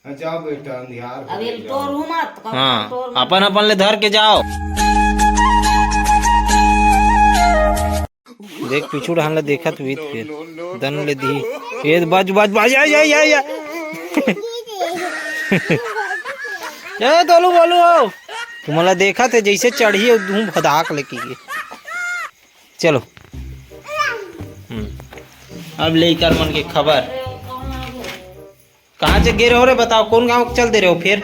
जाओ बेटा अंधियार अब ये तोड़ू मत। हाँ अपन अपन ले धर के जाओ। देख पिछू ढान ले देखत हुई फिर दन ले दी ये बाज बाज बाज या ए तोलू बोलू आओ तुम्हारा देखा थे जैसे चढ़ी धूम भदाक लेके गए। चलो अब लेकर मन की खबर कहाँ से गिरे हो रे बताओ कौन गांव चल दे रहे हो फिर।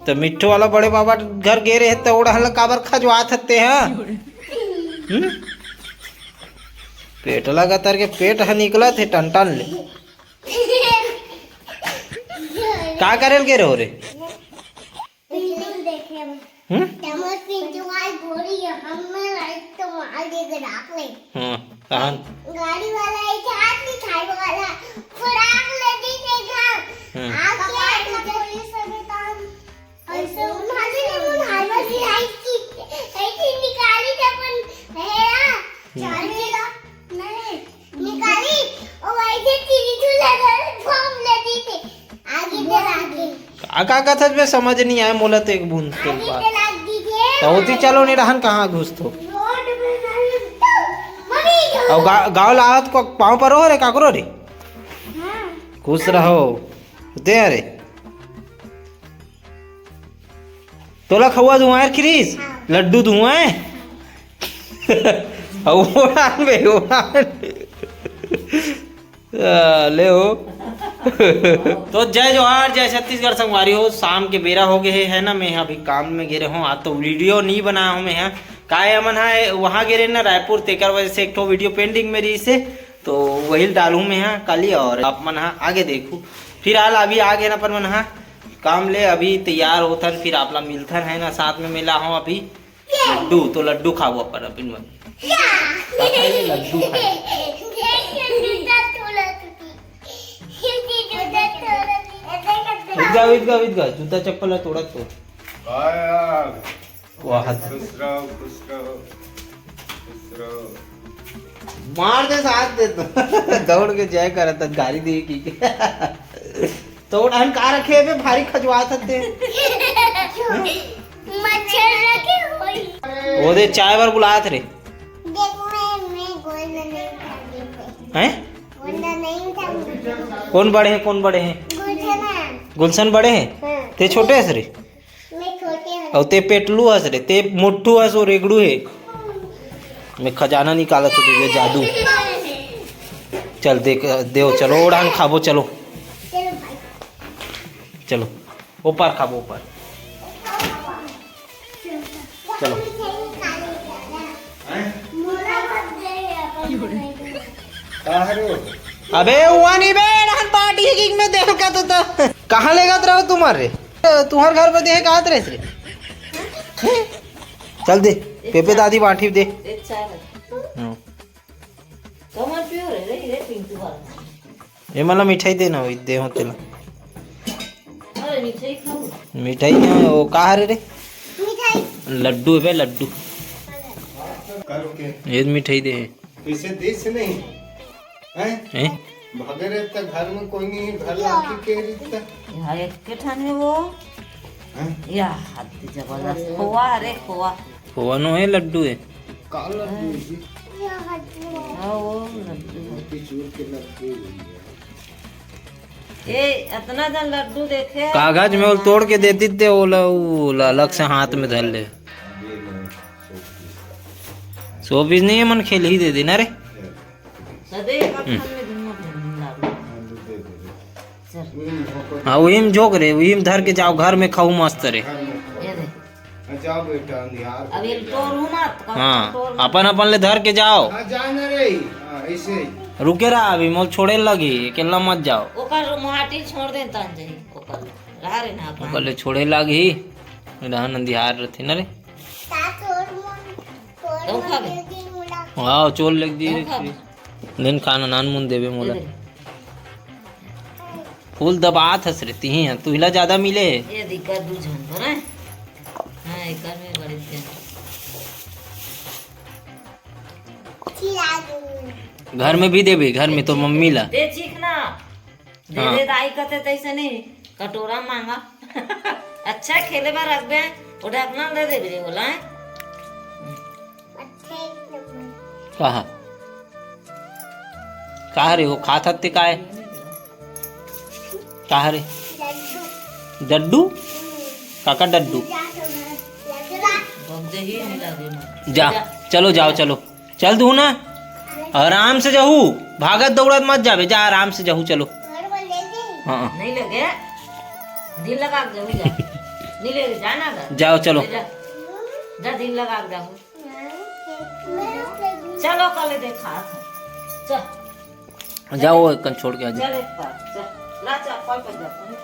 तो मिट्टू वाला बड़े बाबा घर गे रहे तो उड़ा हल काबर खजवा थते हैं। पेट लगा तर के पेट है निकला थे टन टन ले का करे गे रहे हो रे। गाड़ी वाला एक हाथ नहीं खाए वाला खुराक ले दी ने घर आके पुलिस में काम ऐसे उन्हाजी ने मुन हाईवा की ऐसी निकाली जब हेरा चलेगा नहीं निकाली और वैसे चीनी चूल्हा घर बम ले दी थे आगे आगे का कथा में समझ नहीं आया मोला तो एक बूंद के पास तो होती चलो नहीं रहन कहाँ घुस तो और गाँव लाहत को पाँव पर हो रे काकरो रे खुश रहो दे अरे तोला खवा धुआं क्रिस लड्डू धुआं ले हो। तो जय जोहार जय छत्तीसगढ़ संगवारी हो शाम के बेरा हो गए है ना। मैं अभी काम में गिरे हूँ आज तो वीडियो नहीं बनाया हूँ मैं यहाँ काय अमन है वहाँ गिरे ना रायपुर तेकर वजह से एक तो वीडियो पेंडिंग मेरी से तो वही डालूँ मैं यहाँ कल ही और आप मन हाँ आगे देखूँ फिर हाल अभी आ गए ना पर मन हाँ काम ले अभी तैयार होथन फिर आप लोग मिलथन है ना साथ में मिला हूँ अभी लड्डू तो लड्डू खाओ पर अपन मन लड्डू खाए जूता चप्पल तोड़ा तो मार दे साथ दे तो दौड़ के जय करत गाड़ी दे की तो उड़ान का रखे बे भारी खजवा थते मच्छर रखे होई वो दे चाय बार बुलाया थे देख मैं गोल नहीं उठा हैं गोंदा नहीं उठा कौन बड़े हैं गुलशन गुलशन बड़े हैं ते छोटे हस रे मैं छोटे हूं और ते पेटलू हस रे ते मोटू हस और रेगड़ू है मैं खजाना निकाला तो तुझे जादू चल देख देव चलो उड़ान खाबो चलो चलो भाई चलो ऊपर खाबो ऊपर चलो अबे हुआ नहीं बे रहन पार्टी की में देख का तो कहाँ लेगा रहो तुम्हारे तुम्हारे घर पे देख कहाँ रे चल दे पेपे दादी बाटी दे ये मतलब मिठाई देना हो दे हो तेला मिठाई नहीं वो कहाँ रे मिठाई लड्डू है लड्डू ये मिठाई दे इसे देश नहीं हैं भागे रहता घर में कोई नहीं घर लाके के रहता यहाँ एक के ठाने वो या हाथी जबरदस्त खोआ अरे खोआ खोआ नो है लड्डू है काला दूध हाँ वो लड्डू चूर के लड्डू ये इतना जन लड्डू देखे कागज में वो तोड़ के देती थे वो अलग से हाथ में धर ले सो बीज नहीं है मन खेल ही दे देना रे सदे में हाँ वही में झोंक रे वही में धर के जाओ घर में खाऊ मस्त रे ये दे जाओ बेटा अंधियार अब ये तोड़ू मत हाँ अपन अपन ले धर के जाओ जाना रे ऐसे रुके रहा अभी मोल छोड़े लगी अकेला मत जाओ ओकर माटी छोड़ दे तन जही ओकर रहा रे ना ओकर ले छोड़े लगी रहन अंधियार रहते ना रे तो खाबे हाँ चोल लग दी रे दिन खाना नान मुन देवे मोला फूल दबात हस रहती हैं तू हिला ज्यादा मिले ये दिक्कत दू झन तो ना हां एकर में बड़ी घर में भी देबे, घर में तो मम्मी ला दे चीखना दे हाँ। दे दाई कहते तैसे नहीं कटोरा मांगा अच्छा खेले बार रख बे वो ढकना दे दे भी बोला है कहा कहा रे वो खाता ते काय कहा रे डड्डू काका डड्डू बम दे ही नहीं लगे ना जा चलो जाओ चलो चल दू ना आराम से जाहू भागत दौड़त मत जाबे जा आराम से जाहू चलो हाँ नहीं लगे दिल लगा के जाओ जा नहीं लगे जाना था जाओ चलो जा जा दिल लगा के जाओ चलो कल देखा चल जाओ कल छोड़ के आ जाओ चल एक बार चल ला चल कल पे जा